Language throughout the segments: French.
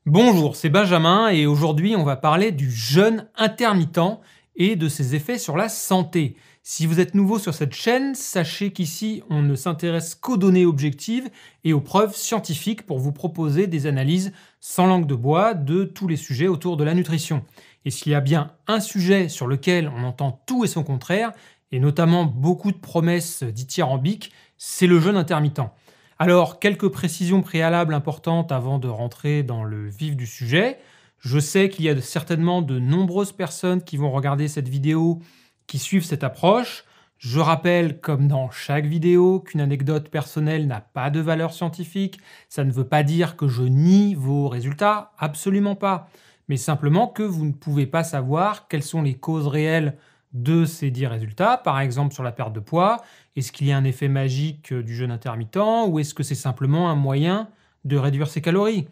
Bonjour, c'est Benjamin et aujourd'hui on va parler du jeûne intermittent et de ses effets sur la santé. Si vous êtes nouveau sur cette chaîne, sachez qu'ici on ne s'intéresse qu'aux données objectives et aux preuves scientifiques pour vous proposer des analyses sans langue de bois de tous les sujets autour de la nutrition. Et s'il y a bien un sujet sur lequel on entend tout et son contraire, et notamment beaucoup de promesses dithyrambiques, c'est le jeûne intermittent. Alors, quelques précisions préalables importantes avant de rentrer dans le vif du sujet. Je sais qu'il y a certainement de nombreuses personnes qui vont regarder cette vidéo qui suivent cette approche. Je rappelle, comme dans chaque vidéo, qu'une anecdote personnelle n'a pas de valeur scientifique. Ça ne veut pas dire que je nie vos résultats, absolument pas. Mais simplement que vous ne pouvez pas savoir quelles sont les causes réelles de ces dits résultats, par exemple sur la perte de poids. Est-ce qu'il y a un effet magique du jeûne intermittent ou est-ce que c'est simplement un moyen de réduire ses calories?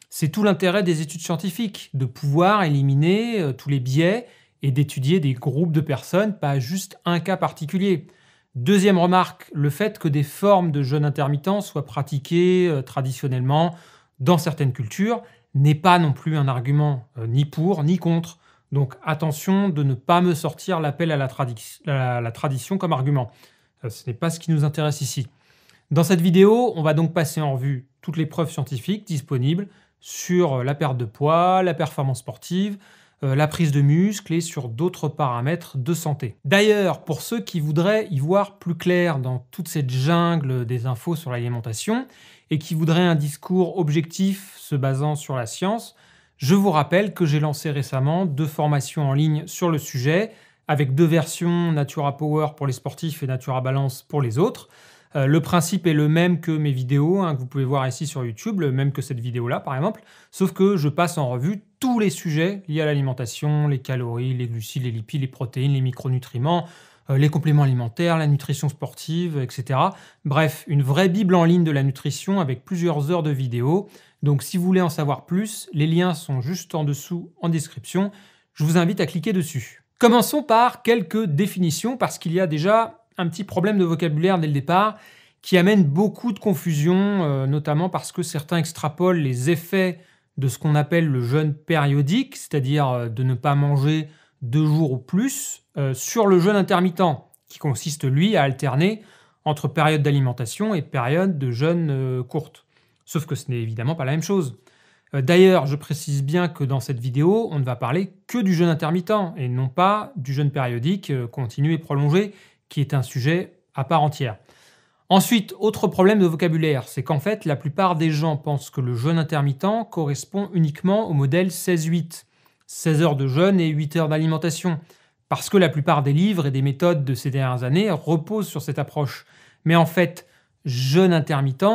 C'est tout l'intérêt des études scientifiques, de pouvoir éliminer tous les biais et d'étudier des groupes de personnes, pas juste un cas particulier. Deuxième remarque, le fait que des formes de jeûne intermittent soient pratiquées traditionnellement dans certaines cultures n'est pas non plus un argument ni pour ni contre. Donc attention de ne pas me sortir l'appel à la tradition comme argument. Ce n'est pas ce qui nous intéresse ici. Dans cette vidéo, on va donc passer en revue toutes les preuves scientifiques disponibles sur la perte de poids, la performance sportive, la prise de muscle et sur d'autres paramètres de santé. D'ailleurs, pour ceux qui voudraient y voir plus clair dans toute cette jungle des infos sur l'alimentation et qui voudraient un discours objectif se basant sur la science, je vous rappelle que j'ai lancé récemment 2 formations en ligne sur le sujet, avec 2 versions Natura Power pour les sportifs et Natura Balance pour les autres. Le principe est le même que mes vidéos, que vous pouvez voir ici sur YouTube, le même que cette vidéo-là par exemple, sauf que je passe en revue tous les sujets liés à l'alimentation, les calories, les glucides, les lipides, les protéines, les micronutriments, les compléments alimentaires, la nutrition sportive, etc. Bref, une vraie bible en ligne de la nutrition avec plusieurs heures de vidéos. Donc si vous voulez en savoir plus, les liens sont juste en dessous en description. Je vous invite à cliquer dessus. Commençons par quelques définitions parce qu'il y a déjà un petit problème de vocabulaire dès le départ qui amène beaucoup de confusion, notamment parce que certains extrapolent les effets de ce qu'on appelle le jeûne périodique, c'est-à-dire de ne pas manger 2 jours ou plus, sur le jeûne intermittent, qui consiste, lui, à alterner entre période d'alimentation et période de jeûne courte. Sauf que ce n'est évidemment pas la même chose. D'ailleurs, je précise bien que dans cette vidéo, on ne va parler que du jeûne intermittent et non pas du jeûne périodique continu et prolongé, qui est un sujet à part entière. Ensuite, autre problème de vocabulaire, c'est qu'en fait, la plupart des gens pensent que le jeûne intermittent correspond uniquement au modèle 16-8, 16 heures de jeûne et 8 heures d'alimentation, parce que la plupart des livres et des méthodes de ces dernières années reposent sur cette approche. Mais en fait, jeûne intermittent,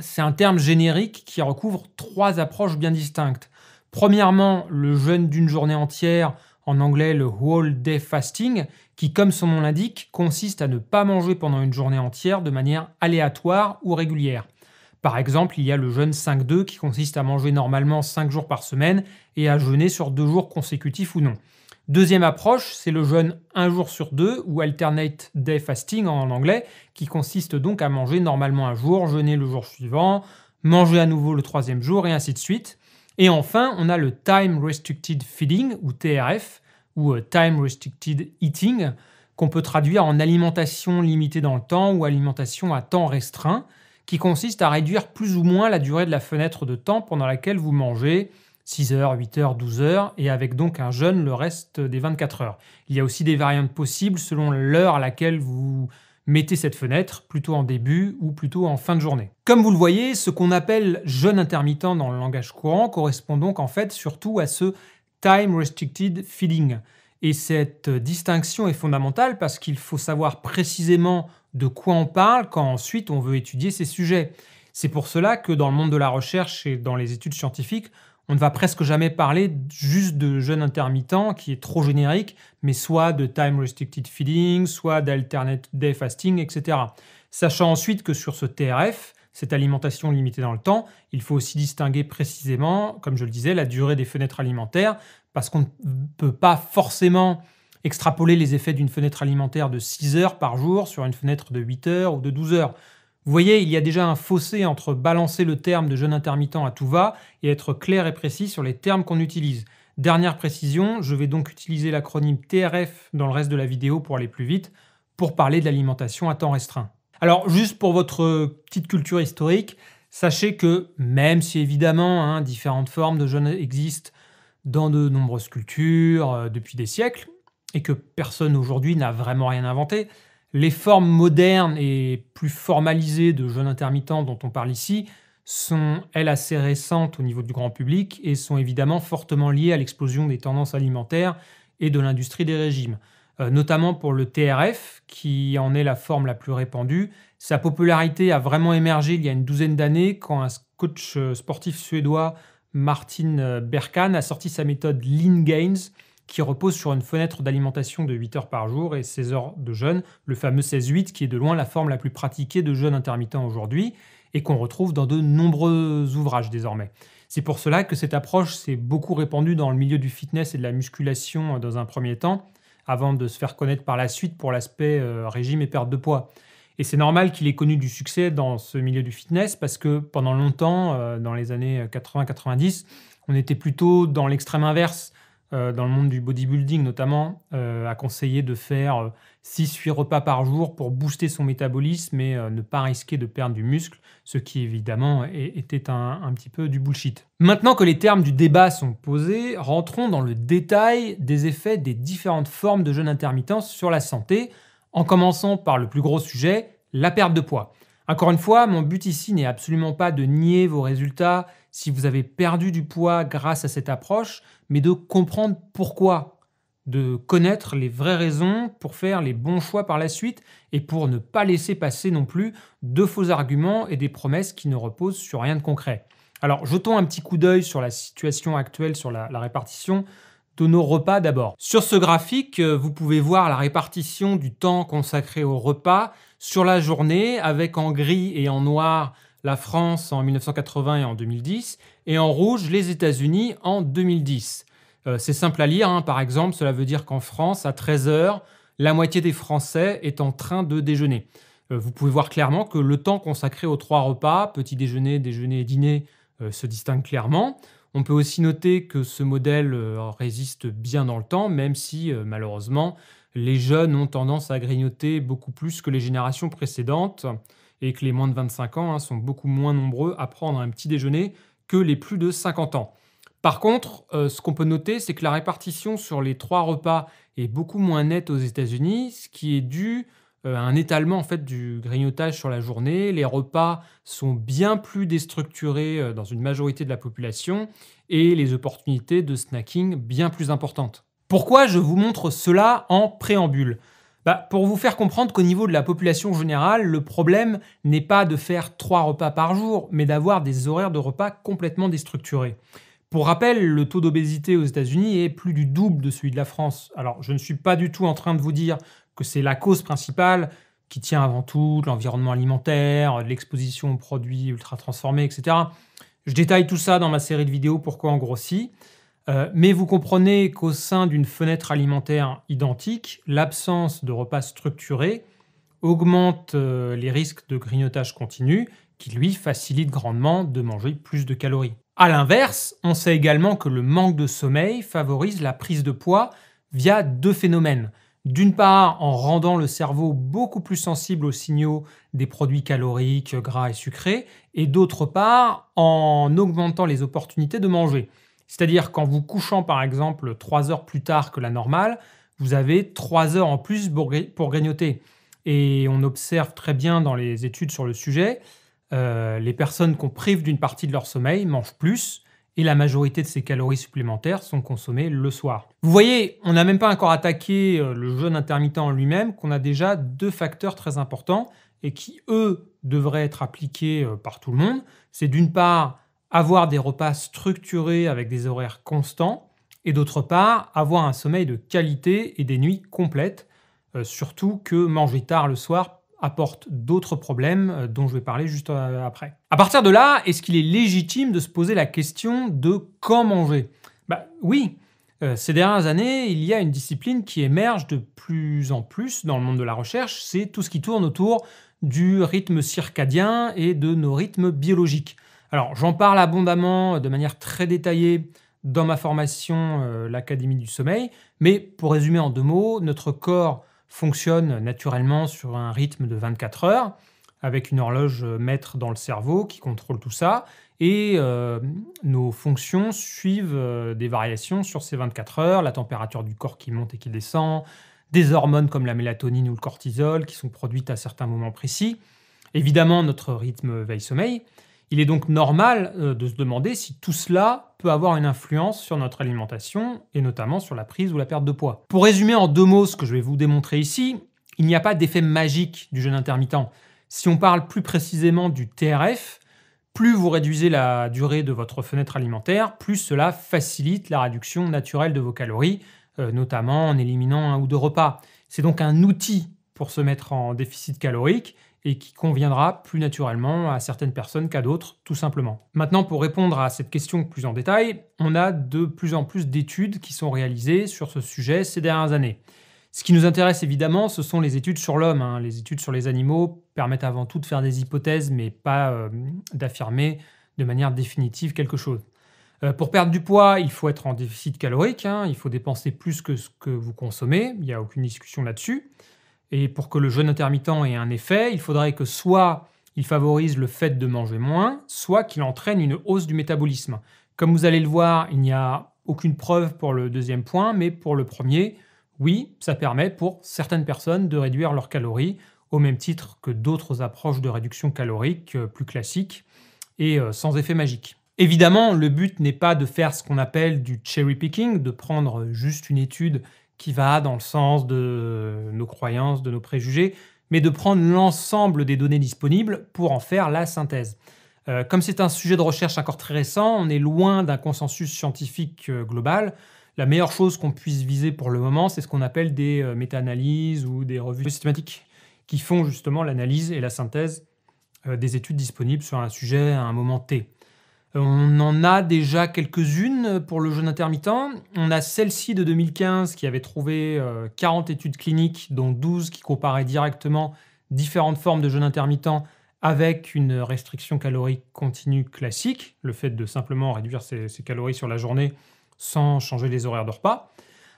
c'est un terme générique qui recouvre 3 approches bien distinctes. Premièrement, le jeûne d'une journée entière, en anglais le whole day fasting, qui, comme son nom l'indique, consiste à ne pas manger pendant une journée entière de manière aléatoire ou régulière. Par exemple, il y a le jeûne 5-2 qui consiste à manger normalement 5 jours par semaine et à jeûner sur 2 jours consécutifs ou non. Deuxième approche, c'est le jeûne 1 jour sur 2 ou alternate day fasting en anglais, qui consiste donc à manger normalement un jour, jeûner le jour suivant, manger à nouveau le 3e jour et ainsi de suite. Et enfin, on a le Time Restricted Feeding ou TRF ou Time Restricted Eating qu'on peut traduire en alimentation limitée dans le temps ou alimentation à temps restreint, qui consiste à réduire plus ou moins la durée de la fenêtre de temps pendant laquelle vous mangez, 6 heures, 8 heures, 12 heures, et avec donc un jeûne le reste des 24 heures. Il y a aussi des variantes possibles selon l'heure à laquelle vous mettez cette fenêtre, plutôt en début ou plutôt en fin de journée. Comme vous le voyez, ce qu'on appelle jeûne intermittent dans le langage courant correspond donc en fait surtout à ce time restricted feeding. Et cette distinction est fondamentale parce qu'il faut savoir précisément de quoi on parle quand ensuite on veut étudier ces sujets. C'est pour cela que dans le monde de la recherche et dans les études scientifiques, on ne va presque jamais parler juste de jeûne intermittent qui est trop générique, mais soit de time restricted feeding, soit d'alternate day fasting, etc. Sachant ensuite que sur ce TRF, cette alimentation limitée dans le temps, il faut aussi distinguer précisément, comme je le disais, la durée des fenêtres alimentaires, parce qu'on ne peut pas forcément extrapoler les effets d'une fenêtre alimentaire de 6 heures par jour sur une fenêtre de 8 heures ou de 12 heures. Vous voyez, il y a déjà un fossé entre balancer le terme de jeûne intermittent à tout va et être clair et précis sur les termes qu'on utilise. Dernière précision, je vais donc utiliser l'acronyme TRF dans le reste de la vidéo pour aller plus vite, pour parler de l'alimentation à temps restreint. Alors, juste pour votre petite culture historique, sachez que même si évidemment différentes formes de jeûne existent dans de nombreuses cultures depuis des siècles, et que personne aujourd'hui n'a vraiment rien inventé, les formes modernes et plus formalisées de jeûne intermittent dont on parle ici sont, elles, assez récentes au niveau du grand public et sont évidemment fortement liées à l'explosion des tendances alimentaires et de l'industrie des régimes. Notamment pour le TRF, qui en est la forme la plus répandue. Sa popularité a vraiment émergé il y a une douzaine d'années quand un coach sportif suédois, Martin Berkan, a sorti sa méthode Lean Gains, qui repose sur une fenêtre d'alimentation de 8 heures par jour et 16 heures de jeûne, le fameux 16-8, qui est de loin la forme la plus pratiquée de jeûne intermittent aujourd'hui et qu'on retrouve dans de nombreux ouvrages désormais. C'est pour cela que cette approche s'est beaucoup répandue dans le milieu du fitness et de la musculation dans un premier temps, avant de se faire connaître par la suite pour l'aspect régime et perte de poids. Et c'est normal qu'il ait connu du succès dans ce milieu du fitness parce que pendant longtemps, dans les années 80-90, on était plutôt dans l'extrême inverse, dans le monde du bodybuilding notamment, à conseiller de faire 6-8 repas par jour pour booster son métabolisme et ne pas risquer de perdre du muscle, ce qui évidemment était un petit peu du bullshit. Maintenant que les termes du débat sont posés, rentrons dans le détail des effets des différentes formes de jeûne intermittent sur la santé, en commençant par le plus gros sujet, la perte de poids. Encore une fois, mon but ici n'est absolument pas de nier vos résultats si vous avez perdu du poids grâce à cette approche, mais de comprendre pourquoi, de connaître les vraies raisons pour faire les bons choix par la suite et pour ne pas laisser passer non plus de faux arguments et des promesses qui ne reposent sur rien de concret. Alors, jetons un petit coup d'œil sur la situation actuelle, sur la répartition de nos repas d'abord. Sur ce graphique, vous pouvez voir la répartition du temps consacré aux repas sur la journée, avec en gris et en noir la France en 1980 et en 2010, et en rouge les États-Unis en 2010. C'est simple à lire, par exemple, cela veut dire qu'en France, à 13 heures, la moitié des Français est en train de déjeuner. Vous pouvez voir clairement que le temps consacré aux 3 repas, petit déjeuner, déjeuner et dîner, se distingue clairement. On peut aussi noter que ce modèle résiste bien dans le temps, même si malheureusement les jeunes ont tendance à grignoter beaucoup plus que les générations précédentes et que les moins de 25 ans sont beaucoup moins nombreux à prendre un petit déjeuner que les plus de 50 ans. Par contre, ce qu'on peut noter, c'est que la répartition sur les 3 repas est beaucoup moins nette aux États-Unis, ce qui est dû à un étalement en fait, du grignotage sur la journée. Les repas sont bien plus déstructurés dans une majorité de la population et les opportunités de snacking bien plus importantes. Pourquoi je vous montre cela en préambule ? Pour vous faire comprendre qu'au niveau de la population générale, le problème n'est pas de faire 3 repas par jour, mais d'avoir des horaires de repas complètement déstructurés. Pour rappel, le taux d'obésité aux États-Unis est plus du double de celui de la France. Alors, je ne suis pas du tout en train de vous dire que c'est la cause principale, qui tient avant tout de l'environnement alimentaire, de l'exposition aux produits ultra transformés, etc. Je détaille tout ça dans ma série de vidéos Pourquoi on grossit. Mais vous comprenez qu'au sein d'une fenêtre alimentaire identique, l'absence de repas structurés augmente les risques de grignotage continu, qui lui facilite grandement de manger plus de calories. A l'inverse, on sait également que le manque de sommeil favorise la prise de poids via 2 phénomènes. D'une part, en rendant le cerveau beaucoup plus sensible aux signaux des produits caloriques, gras et sucrés, et d'autre part, en augmentant les opportunités de manger. C'est-à-dire qu'en vous couchant par exemple 3 heures plus tard que la normale, vous avez 3 heures en plus pour grignoter. Et on observe très bien dans les études sur le sujet, les personnes qu'on prive d'une partie de leur sommeil mangent plus et la majorité de ces calories supplémentaires sont consommées le soir. Vous voyez, on n'a même pas encore attaqué le jeûne intermittent en lui-même, qu'on a déjà 2 facteurs très importants et qui, eux, devraient être appliqués par tout le monde. C'est d'une part avoir des repas structurés avec des horaires constants et d'autre part avoir un sommeil de qualité et des nuits complètes, surtout que manger tard le soir apporte d'autres problèmes dont je vais parler juste après. À partir de là, est-ce qu'il est légitime de se poser la question de quand manger ? Oui, ces dernières années, il y a une discipline qui émerge de plus en plus dans le monde de la recherche, c'est tout ce qui tourne autour du rythme circadien et de nos rythmes biologiques. Alors, j'en parle abondamment de manière très détaillée dans ma formation l'Académie du sommeil, mais pour résumer en 2 mots, notre corps fonctionne naturellement sur un rythme de 24 heures, avec une horloge maître dans le cerveau qui contrôle tout ça, et nos fonctions suivent des variations sur ces 24 heures, la température du corps qui monte et qui descend, des hormones comme la mélatonine ou le cortisol qui sont produites à certains moments précis, évidemment notre rythme veille-sommeil. Il est donc normal de se demander si tout cela peut avoir une influence sur notre alimentation et notamment sur la prise ou la perte de poids. Pour résumer en 2 mots ce que je vais vous démontrer ici, il n'y a pas d'effet magique du jeûne intermittent. Si on parle plus précisément du TRF, plus vous réduisez la durée de votre fenêtre alimentaire, plus cela facilite la réduction naturelle de vos calories, notamment en éliminant 1 ou 2 repas. C'est donc un outil pour se mettre en déficit calorique et qui conviendra plus naturellement à certaines personnes qu'à d'autres, tout simplement. Maintenant, pour répondre à cette question plus en détail, on a de plus en plus d'études qui sont réalisées sur ce sujet ces dernières années. Ce qui nous intéresse évidemment, ce sont les études sur l'homme. Les études sur les animaux permettent avant tout de faire des hypothèses, mais pas d'affirmer de manière définitive quelque chose. Pour perdre du poids, il faut être en déficit calorique, il faut dépenser plus que ce que vous consommez, il n'y a aucune discussion là-dessus. Et pour que le jeûne intermittent ait un effet, il faudrait que soit il favorise le fait de manger moins, soit qu'il entraîne une hausse du métabolisme. Comme vous allez le voir, il n'y a aucune preuve pour le deuxième point, mais pour le premier, oui, ça permet pour certaines personnes de réduire leurs calories, au même titre que d'autres approches de réduction calorique plus classiques et sans effet magique. Évidemment, le but n'est pas de faire ce qu'on appelle du cherry picking, de prendre juste une étude qui va dans le sens de nos croyances, de nos préjugés, mais de prendre l'ensemble des données disponibles pour en faire la synthèse. Comme c'est un sujet de recherche encore très récent, on est loin d'un consensus scientifique global. La meilleure chose qu'on puisse viser pour le moment, c'est ce qu'on appelle des méta-analyses ou des revues systématiques qui font justement l'analyse et la synthèse des études disponibles sur un sujet à un moment T. On en a déjà quelques-unes pour le jeûne intermittent. On a celle-ci de 2015 qui avait trouvé 40 études cliniques, dont 12 qui comparaient directement différentes formes de jeûne intermittent avec une restriction calorique continue classique, le fait de simplement réduire ses calories sur la journée sans changer les horaires de repas.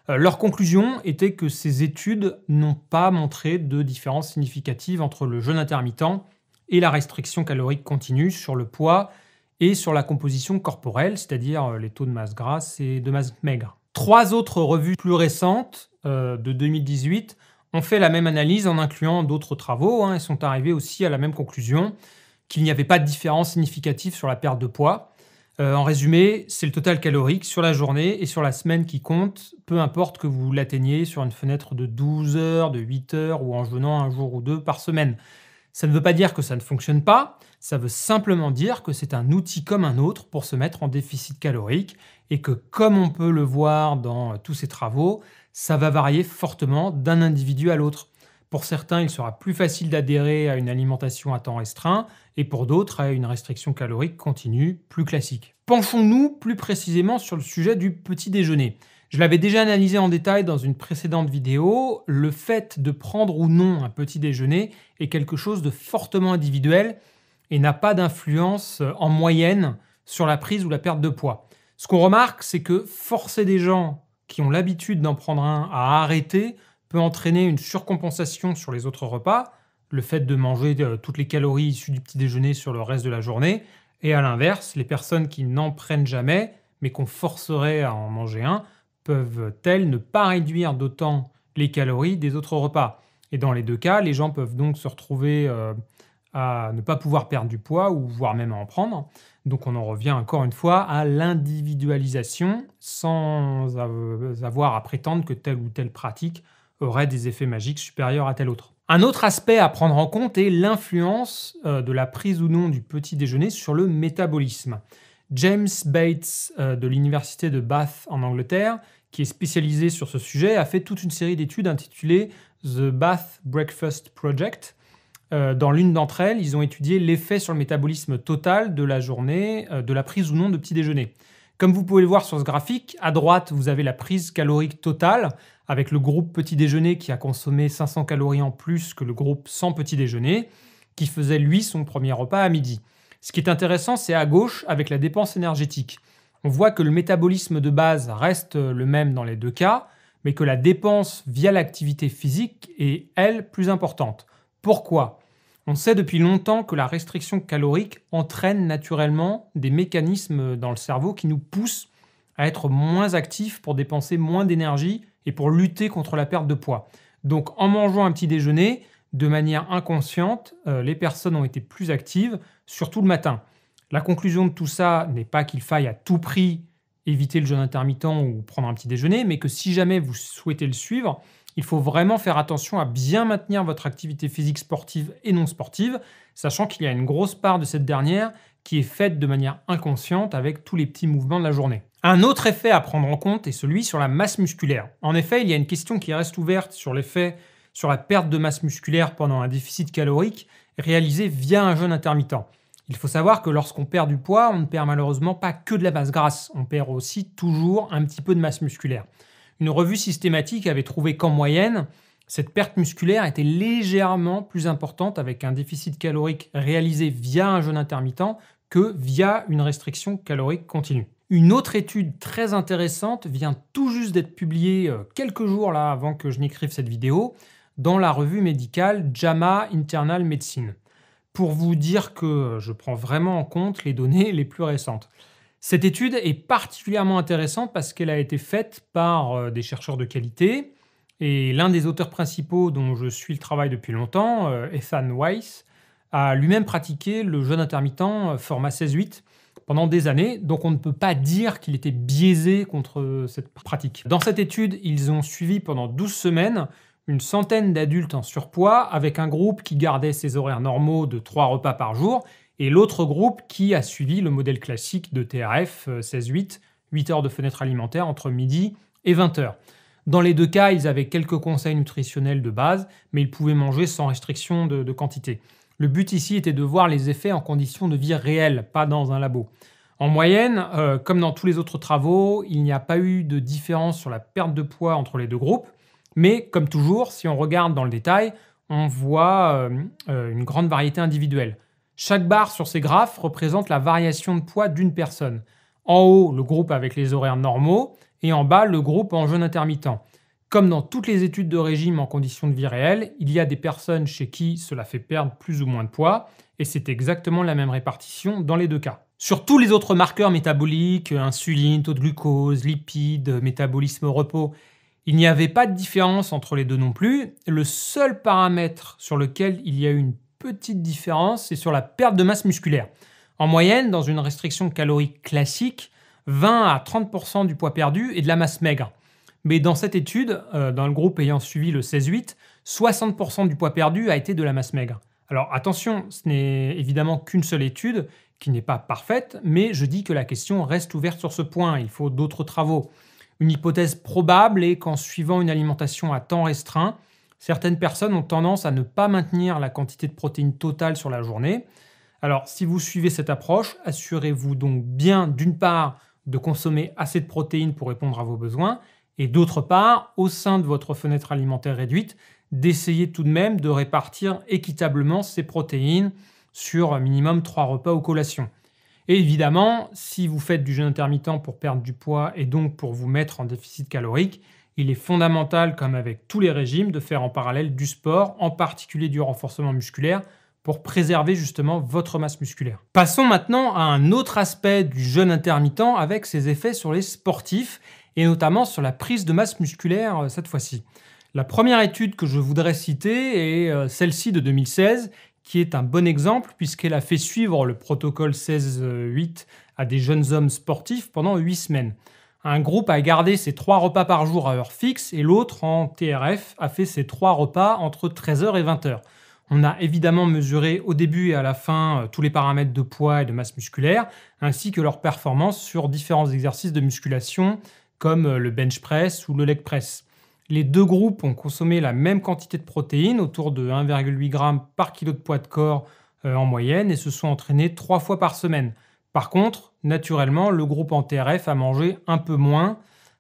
Leur conclusion était que ces études n'ont pas montré de différence significative entre le jeûne intermittent et la restriction calorique continue sur le poids et sur la composition corporelle, c'est-à-dire les taux de masse grasse et de masse maigre. 3 autres revues plus récentes, de 2018, ont fait la même analyse en incluant d'autres travaux et sont arrivées aussi à la même conclusion, qu'il n'y avait pas de différence significative sur la perte de poids. En résumé, c'est le total calorique sur la journée et sur la semaine qui compte, peu importe que vous l'atteigniez sur une fenêtre de 12 heures, de 8 heures ou en jeûnant 1 jour ou 2 par semaine. Ça ne veut pas dire que ça ne fonctionne pas, ça veut simplement dire que c'est un outil comme un autre pour se mettre en déficit calorique et que, comme on peut le voir dans tous ces travaux, ça va varier fortement d'un individu à l'autre. Pour certains, il sera plus facile d'adhérer à une alimentation à temps restreint et pour d'autres, à une restriction calorique continue plus classique. Penchons-nous plus précisément sur le sujet du petit déjeuner. Je l'avais déjà analysé en détail dans une précédente vidéo, le fait de prendre ou non un petit déjeuner est quelque chose de fortement individuel et n'a pas d'influence en moyenne sur la prise ou la perte de poids. Ce qu'on remarque, c'est que forcer des gens qui ont l'habitude d'en prendre un à arrêter peut entraîner une surcompensation sur les autres repas, le fait de manger toutes les calories issues du petit déjeuner sur le reste de la journée, et à l'inverse, les personnes qui n'en prennent jamais, mais qu'on forcerait à en manger un, peuvent-elles ne pas réduire d'autant les calories des autres repas. Et dans les 2 cas, les gens peuvent donc se retrouver à ne pas pouvoir perdre du poids ou voire même à en prendre. Donc on en revient encore une fois à l'individualisation sans avoir à prétendre que telle ou telle pratique aurait des effets magiques supérieurs à telle autre. Un autre aspect à prendre en compte est l'influence de la prise ou non du petit déjeuner sur le métabolisme. James Bates de l'université de Bath en Angleterre, qui est spécialisé sur ce sujet, a fait toute une série d'études intitulées The Bath Breakfast Project. Dans l'une d'entre elles, ils ont étudié l'effet sur le métabolisme total de la journée de la prise ou non de petit déjeuner. Comme vous pouvez le voir sur ce graphique, à droite, vous avez la prise calorique totale, avec le groupe petit déjeuner qui a consommé 500 calories en plus que le groupe sans petit déjeuner. qui faisait lui son premier repas à midi. Ce qui est intéressant, c'est à gauche avec la dépense énergétique. On voit que le métabolisme de base reste le même dans les deux cas, mais que la dépense via l'activité physique est, elle, plus importante. Pourquoi ? On sait depuis longtemps que la restriction calorique entraîne naturellement des mécanismes dans le cerveau qui nous poussent à être moins actifs pour dépenser moins d'énergie et pour lutter contre la perte de poids. Donc en mangeant un petit déjeuner, de manière inconsciente, les personnes ont été plus actives, surtout le matin. La conclusion de tout ça n'est pas qu'il faille à tout prix éviter le jeûne intermittent ou prendre un petit déjeuner, mais que si jamais vous souhaitez le suivre, il faut vraiment faire attention à bien maintenir votre activité physique sportive et non sportive, sachant qu'il y a une grosse part de cette dernière qui est faite de manière inconsciente avec tous les petits mouvements de la journée. Un autre effet à prendre en compte est celui sur la masse musculaire. En effet, il y a une question qui reste ouverte sur l'effet sur la perte de masse musculaire pendant un déficit calorique réalisé via un jeûne intermittent. Il faut savoir que lorsqu'on perd du poids, on ne perd malheureusement pas que de la masse grasse, on perd aussi toujours un petit peu de masse musculaire. Une revue systématique avait trouvé qu'en moyenne, cette perte musculaire était légèrement plus importante avec un déficit calorique réalisé via un jeûne intermittent que via une restriction calorique continue. Une autre étude très intéressante vient tout juste d'être publiée quelques jours là, avant que je n'écrive cette vidéo dans la revue médicale JAMA Internal Medicine. Pour vous dire que je prends vraiment en compte les données les plus récentes. Cette étude est particulièrement intéressante parce qu'elle a été faite par des chercheurs de qualité et l'un des auteurs principaux dont je suis le travail depuis longtemps, Ethan Weiss, a lui-même pratiqué le jeûne intermittent format 16-8 pendant des années, donc on ne peut pas dire qu'il était biaisé contre cette pratique. Dans cette étude, ils ont suivi pendant 12 semaines une centaine d'adultes en surpoids avec un groupe qui gardait ses horaires normaux de 3 repas par jour et l'autre groupe qui a suivi le modèle classique de TRF 16-8, 8 heures de fenêtre alimentaire entre midi et 20 heures. Dans les deux cas, ils avaient quelques conseils nutritionnels de base, mais ils pouvaient manger sans restriction de quantité. Le but ici était de voir les effets en conditions de vie réelles, pas dans un labo. En moyenne, comme dans tous les autres travaux, il n'y a pas eu de différence sur la perte de poids entre les deux groupes, mais comme toujours, si on regarde dans le détail, on voit une grande variété individuelle. Chaque barre sur ces graphes représente la variation de poids d'une personne. En haut, le groupe avec les horaires normaux et en bas, le groupe en jeûne intermittent. Comme dans toutes les études de régime en conditions de vie réelles, il y a des personnes chez qui cela fait perdre plus ou moins de poids et c'est exactement la même répartition dans les deux cas. Sur tous les autres marqueurs métaboliques, insuline, taux de glucose, lipides, métabolisme au repos, il n'y avait pas de différence entre les deux non plus. Le seul paramètre sur lequel il y a eu une petite différence, c'est sur la perte de masse musculaire. En moyenne, dans une restriction calorique classique, 20 à 30% du poids perdu est de la masse maigre. Mais dans cette étude, dans le groupe ayant suivi le 16-8, 60% du poids perdu a été de la masse maigre. Alors attention, ce n'est évidemment qu'une seule étude qui n'est pas parfaite, mais je dis que la question reste ouverte sur ce point, il faut d'autres travaux. Une hypothèse probable est qu'en suivant une alimentation à temps restreint, certaines personnes ont tendance à ne pas maintenir la quantité de protéines totale sur la journée. Alors, si vous suivez cette approche, assurez-vous donc bien, d'une part, de consommer assez de protéines pour répondre à vos besoins, et d'autre part, au sein de votre fenêtre alimentaire réduite, d'essayer tout de même de répartir équitablement ces protéines sur minimum 3 repas ou collations. Et évidemment, si vous faites du jeûne intermittent pour perdre du poids et donc pour vous mettre en déficit calorique, il est fondamental, comme avec tous les régimes, de faire en parallèle du sport, en particulier du renforcement musculaire, pour préserver justement votre masse musculaire. Passons maintenant à un autre aspect du jeûne intermittent avec ses effets sur les sportifs et notamment sur la prise de masse musculaire cette fois-ci. La première étude que je voudrais citer est celle-ci de 2016, qui est un bon exemple puisqu'elle a fait suivre le protocole 16-8 à des jeunes hommes sportifs pendant 8 semaines. Un groupe a gardé ses 3 repas par jour à heure fixe et l'autre, en TRF, a fait ses 3 repas entre 13h et 20h. On a évidemment mesuré au début et à la fin tous les paramètres de poids et de masse musculaire, ainsi que leur performance sur différents exercices de musculation comme le bench press ou le leg press. Les deux groupes ont consommé la même quantité de protéines, autour de 1,8 g par kilo de poids de corps en moyenne, et se sont entraînés 3 fois par semaine. Par contre, naturellement, le groupe en TRF a mangé un peu moins,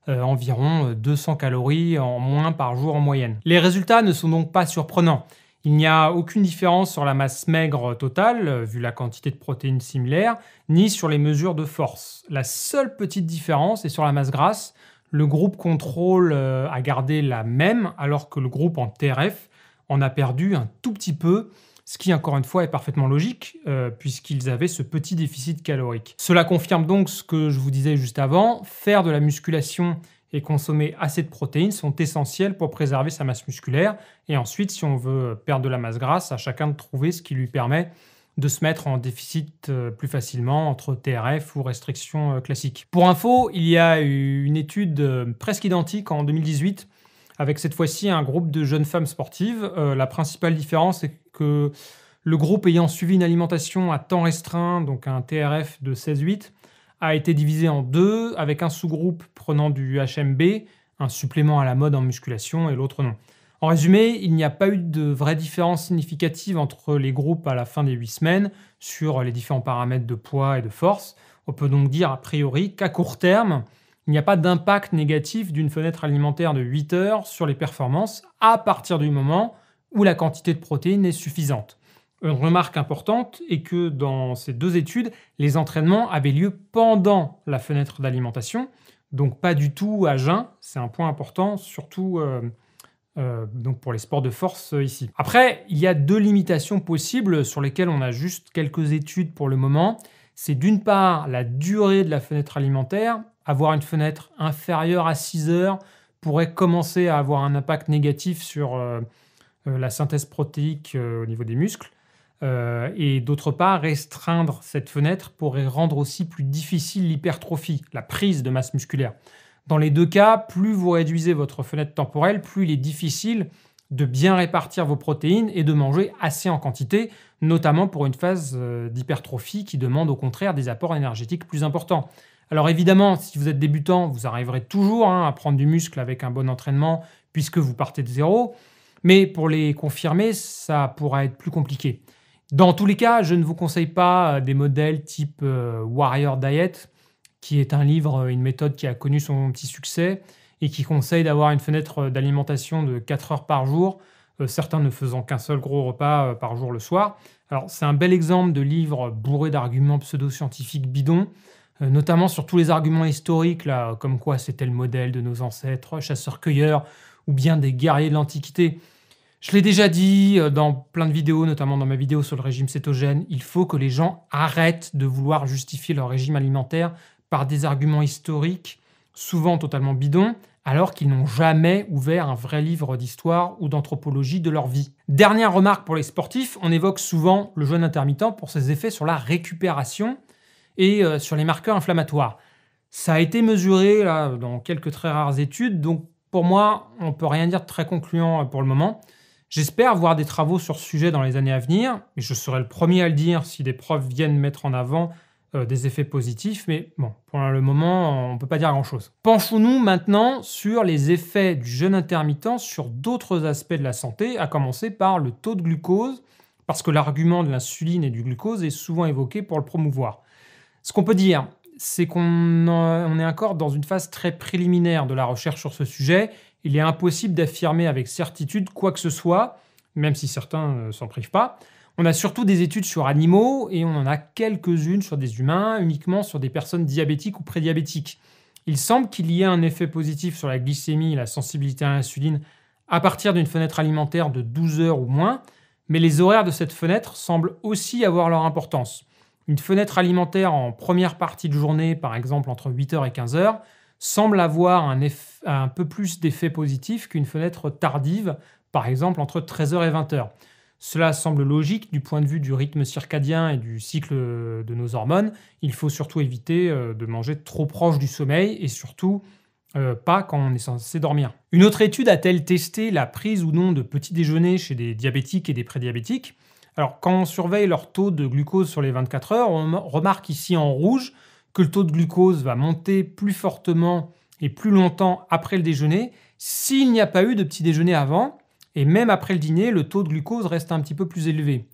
environ 200 calories en moins par jour en moyenne. Les résultats ne sont donc pas surprenants. Il n'y a aucune différence sur la masse maigre totale, vu la quantité de protéines similaire, ni sur les mesures de force. La seule petite différence est sur la masse grasse. Le groupe contrôle a gardé la même, alors que le groupe en TRF en a perdu un tout petit peu, ce qui, encore une fois, est parfaitement logique, puisqu'ils avaient ce petit déficit calorique. Cela confirme donc ce que je vous disais juste avant, faire de la musculation et consommer assez de protéines sont essentiels pour préserver sa masse musculaire. Et ensuite, si on veut perdre de la masse grasse, à chacun de trouver ce qui lui permet de se mettre en déficit plus facilement entre TRF ou restrictions classiques. Pour info, il y a eu une étude presque identique en 2018 avec cette fois-ci un groupe de jeunes femmes sportives. La principale différence est que le groupe ayant suivi une alimentation à temps restreint, donc un TRF de 16-8, a été divisé en deux, avec un sous-groupe prenant du HMB, un supplément à la mode en musculation, et l'autre non. En résumé, il n'y a pas eu de vraie différence significative entre les groupes à la fin des 8 semaines sur les différents paramètres de poids et de force. On peut donc dire a priori qu'à court terme, il n'y a pas d'impact négatif d'une fenêtre alimentaire de 8 heures sur les performances à partir du moment où la quantité de protéines est suffisante. Une remarque importante est que dans ces deux études, les entraînements avaient lieu pendant la fenêtre d'alimentation, donc pas du tout à jeun. C'est un point important, surtout donc pour les sports de force ici. Après, il y a deux limitations possibles sur lesquelles on a juste quelques études pour le moment. C'est d'une part la durée de la fenêtre alimentaire. Avoir une fenêtre inférieure à 6 heures pourrait commencer à avoir un impact négatif sur la synthèse protéique au niveau des muscles. Et d'autre part, restreindre cette fenêtre pourrait rendre aussi plus difficile l'hypertrophie, la prise de masse musculaire. Dans les deux cas, plus vous réduisez votre fenêtre temporelle, plus il est difficile de bien répartir vos protéines et de manger assez en quantité, notamment pour une phase d'hypertrophie qui demande au contraire des apports énergétiques plus importants. Alors évidemment, si vous êtes débutant, vous arriverez toujours à prendre du muscle avec un bon entraînement puisque vous partez de zéro, mais pour les confirmer, ça pourra être plus compliqué. Dans tous les cas, je ne vous conseille pas des modèles type Warrior Diet, qui est un livre, une méthode qui a connu son petit succès et qui conseille d'avoir une fenêtre d'alimentation de 4 heures par jour, certains ne faisant qu'un seul gros repas par jour le soir. Alors c'est un bel exemple de livre bourré d'arguments pseudo-scientifiques bidons, notamment sur tous les arguments historiques, là, comme quoi c'était le modèle de nos ancêtres, chasseurs-cueilleurs, ou bien des guerriers de l'Antiquité. Je l'ai déjà dit dans plein de vidéos, notamment dans ma vidéo sur le régime cétogène, il faut que les gens arrêtent de vouloir justifier leur régime alimentaire par des arguments historiques, souvent totalement bidons, alors qu'ils n'ont jamais ouvert un vrai livre d'histoire ou d'anthropologie de leur vie. Dernière remarque pour les sportifs, on évoque souvent le jeûne intermittent pour ses effets sur la récupération et sur les marqueurs inflammatoires. Ça a été mesuré là, dans quelques très rares études, donc pour moi, on ne peut rien dire de très concluant pour le moment. J'espère voir des travaux sur ce sujet dans les années à venir, et je serai le premier à le dire si des preuves viennent mettre en avant des effets positifs, mais bon, pour le moment, on ne peut pas dire grand-chose. Penchons-nous maintenant sur les effets du jeûne intermittent sur d'autres aspects de la santé, à commencer par le taux de glucose, parce que l'argument de l'insuline et du glucose est souvent évoqué pour le promouvoir. Ce qu'on peut dire, c'est qu'on est encore dans une phase très préliminaire de la recherche sur ce sujet. Il est impossible d'affirmer avec certitude quoi que ce soit, même si certains ne s'en privent pas. On a surtout des études sur animaux et on en a quelques-unes sur des humains, uniquement sur des personnes diabétiques ou prédiabétiques. Il semble qu'il y ait un effet positif sur la glycémie et la sensibilité à l'insuline à partir d'une fenêtre alimentaire de 12 heures ou moins, mais les horaires de cette fenêtre semblent aussi avoir leur importance. Une fenêtre alimentaire en première partie de journée, par exemple entre 8 heures et 15 heures, semble avoir un peu plus d'effet positif qu'une fenêtre tardive, par exemple entre 13 heures et 20 heures. Cela semble logique du point de vue du rythme circadien et du cycle de nos hormones. Il faut surtout éviter de manger trop proche du sommeil et surtout pas quand on est censé dormir. Une autre étude a-t-elle testé la prise ou non de petit déjeuner chez des diabétiques et des prédiabétiques ? Alors, quand on surveille leur taux de glucose sur les 24 heures, on remarque ici en rouge que le taux de glucose va monter plus fortement et plus longtemps après le déjeuner s'il n'y a pas eu de petit déjeuner avant. Et même après le dîner, le taux de glucose reste un petit peu plus élevé,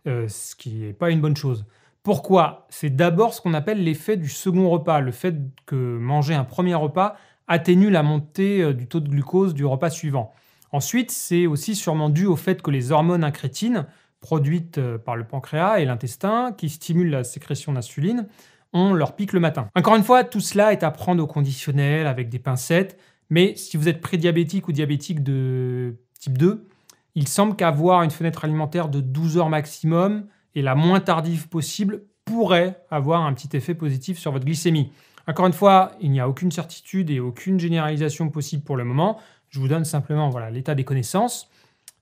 ce qui n'est pas une bonne chose. Pourquoi ? C'est d'abord ce qu'on appelle l'effet du second repas, le fait que manger un premier repas atténue la montée du taux de glucose du repas suivant. Ensuite, c'est aussi sûrement dû au fait que les hormones incrétines, produites par le pancréas et l'intestin, qui stimulent la sécrétion d'insuline, ont leur pic le matin. Encore une fois, tout cela est à prendre au conditionnel avec des pincettes, mais si vous êtes prédiabétique ou diabétique de type 2, il semble qu'avoir une fenêtre alimentaire de 12 heures maximum et la moins tardive possible pourrait avoir un petit effet positif sur votre glycémie. Encore une fois, il n'y a aucune certitude et aucune généralisation possible pour le moment. Je vous donne simplement l'état des connaissances.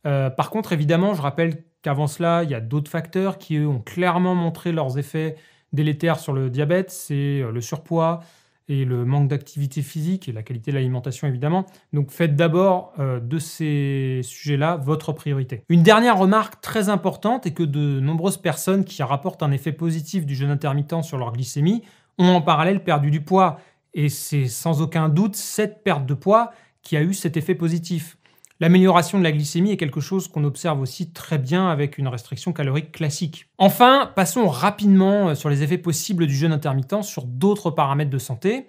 Par contre, évidemment, je rappelle qu'avant cela, il y a d'autres facteurs qui, eux, ont clairement montré leurs effets délétères sur le diabète. C'est le surpoids et le manque d'activité physique et la qualité de l'alimentation, évidemment. Donc, faites d'abord de ces sujets-là votre priorité. Une dernière remarque très importante est que de nombreuses personnes qui rapportent un effet positif du jeûne intermittent sur leur glycémie ont en parallèle perdu du poids. Et c'est sans aucun doute cette perte de poids qui a eu cet effet positif. L'amélioration de la glycémie est quelque chose qu'on observe aussi très bien avec une restriction calorique classique. Enfin, passons rapidement sur les effets possibles du jeûne intermittent sur d'autres paramètres de santé.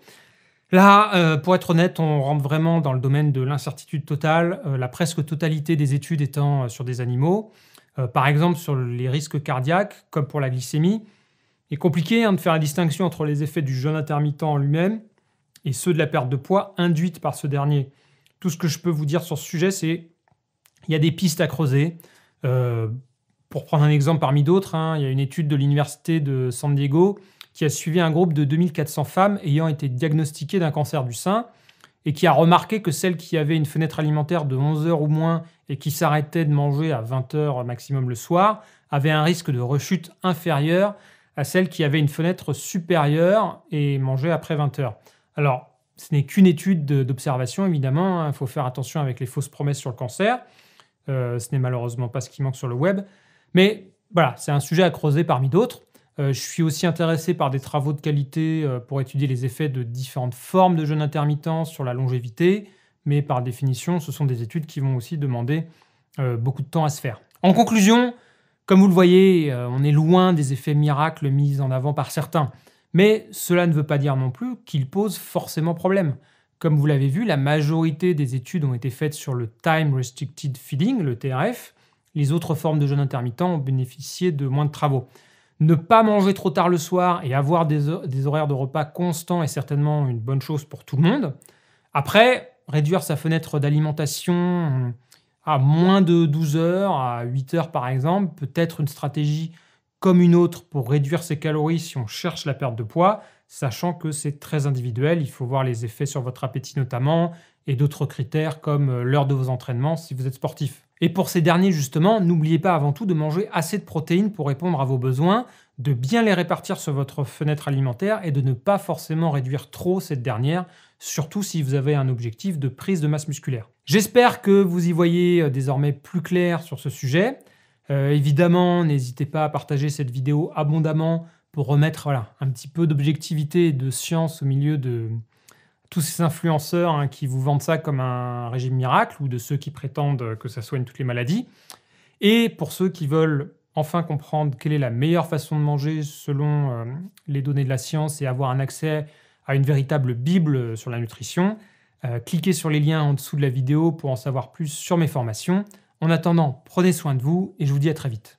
Là, pour être honnête, on rentre vraiment dans le domaine de l'incertitude totale, la presque totalité des études étant sur des animaux. Par exemple, sur les risques cardiaques, comme pour la glycémie. Il est compliqué de faire la distinction entre les effets du jeûne intermittent en lui-même et ceux de la perte de poids induite par ce dernier. Tout ce que je peux vous dire sur ce sujet, c'est qu'il y a des pistes à creuser. Pour prendre un exemple parmi d'autres, il y a une étude de l'Université de San Diego qui a suivi un groupe de 2400 femmes ayant été diagnostiquées d'un cancer du sein et qui a remarqué que celles qui avaient une fenêtre alimentaire de 11 heures ou moins et qui s'arrêtaient de manger à 20 heures maximum le soir avaient un risque de rechute inférieur à celles qui avaient une fenêtre supérieure et mangeaient après 20 heures. Alors, ce n'est qu'une étude d'observation, évidemment. Il faut faire attention avec les fausses promesses sur le cancer. Ce n'est malheureusement pas ce qui manque sur le web. Mais voilà, c'est un sujet à creuser parmi d'autres. Je suis aussi intéressé par des travaux de qualité pour étudier les effets de différentes formes de jeûne intermittent sur la longévité. Mais par définition, ce sont des études qui vont aussi demander beaucoup de temps à se faire. En conclusion, comme vous le voyez, on est loin des effets miracles mis en avant par certains. Mais cela ne veut pas dire non plus qu'ils posent forcément problème. Comme vous l'avez vu, la majorité des études ont été faites sur le Time Restricted Feeding, le TRF. Les autres formes de jeûne intermittent ont bénéficié de moins de travaux. Ne pas manger trop tard le soir et avoir des horaires de repas constants est certainement une bonne chose pour tout le monde. Après, réduire sa fenêtre d'alimentation à moins de 12 heures, à 8 heures par exemple, peut être une stratégie comme une autre pour réduire ses calories si on cherche la perte de poids, sachant que c'est très individuel. Il faut voir les effets sur votre appétit notamment et d'autres critères comme l'heure de vos entraînements si vous êtes sportif. Et pour ces derniers justement, n'oubliez pas avant tout de manger assez de protéines pour répondre à vos besoins, de bien les répartir sur votre fenêtre alimentaire et de ne pas forcément réduire trop cette dernière, surtout si vous avez un objectif de prise de masse musculaire. J'espère que vous y voyez désormais plus clair sur ce sujet. Évidemment, n'hésitez pas à partager cette vidéo abondamment pour remettre un petit peu d'objectivité et de science au milieu de tous ces influenceurs qui vous vendent ça comme un régime miracle ou de ceux qui prétendent que ça soigne toutes les maladies. Et pour ceux qui veulent enfin comprendre quelle est la meilleure façon de manger selon les données de la science et avoir un accès à une véritable bible sur la nutrition, cliquez sur les liens en dessous de la vidéo pour en savoir plus sur mes formations. En attendant, prenez soin de vous et je vous dis à très vite.